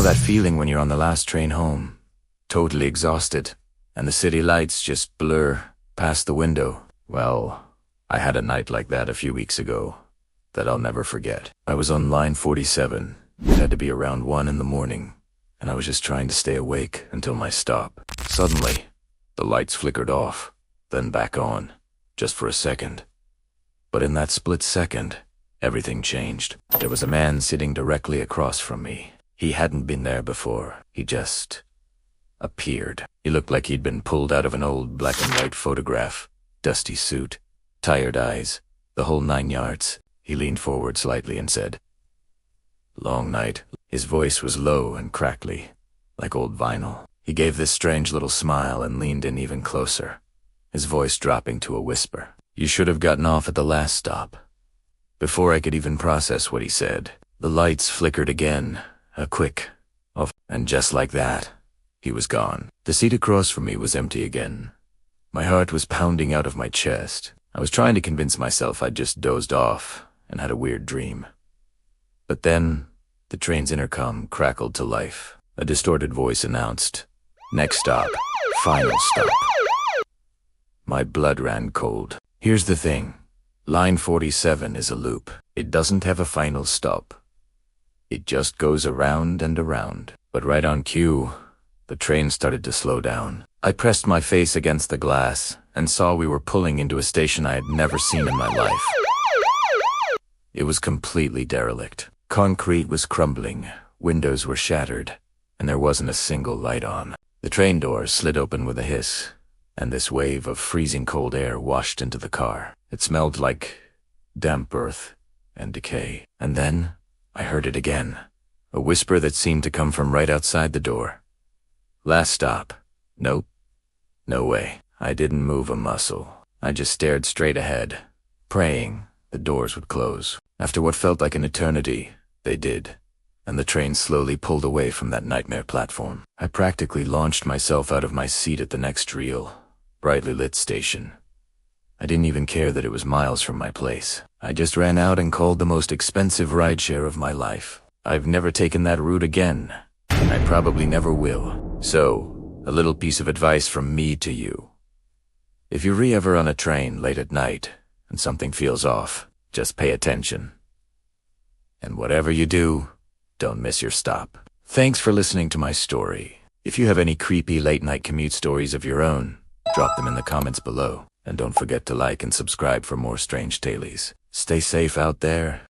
that feeling when you're on the last train home, totally exhausted, and the city lights just blur past the window? Well, I had a night like that a few weeks ago that I'll never forget. I was on line 47. It had to be around 1 in the morning, and I was just trying to stay awake until my stop. Suddenly, the lights flickered off, then back on, just for a second. But in that split second, everything changed. There was a man sitting directly across from me. He hadn't been there before. He just appeared. He looked like he'd been pulled out of an old black and white photograph. Dusty suit, tired eyes, the whole 9 yards. He leaned forward slightly and said, "Long night." His voice was low and crackly, like old vinyl. He gave this strange little smile and leaned in even closer, his voice dropping to a whisper. "You should have gotten off at the last stop." Before I could even process what he said, the lights flickered again, a quick off, and just like that, he was gone. The seat across from me was empty again. My heart was pounding out of my chest. I was trying to convince myself I'd just dozed off and had a weird dream. But then, the train's intercom crackled to life. A distorted voice announced, "Next stop, final stop." My blood ran cold. Here's the thing. Line 47 is a loop. It doesn't have a final stop. It just goes around and around. But right on cue, the train started to slow down. I pressed my face against the glass and saw we were pulling into a station I had never seen in my life. It was completely derelict. Concrete was crumbling, windows were shattered, and there wasn't a single light on. The train doors slid open with a hiss, and this wave of freezing cold air washed into the car. It smelled like damp earth and decay. And then I heard it again, a whisper that seemed to come from right outside the door. "Last stop." Nope. No way. I didn't move a muscle. I just stared straight ahead, praying the doors would close. After what felt like an eternity, they did, and the train slowly pulled away from that nightmare platform. I practically launched myself out of my seat at the next real, brightly lit station. I didn't even care that it was miles from my place. I just ran out and called the most expensive rideshare of my life. I've never taken that route again, and I probably never will. So, a little piece of advice from me to you. If you're ever on a train late at night and something feels off, just pay attention. And whatever you do, don't miss your stop. Thanks for listening to my story. If you have any creepy late-night commute stories of your own, drop them in the comments below. And don't forget to like and subscribe for more strange tales. Stay safe out there,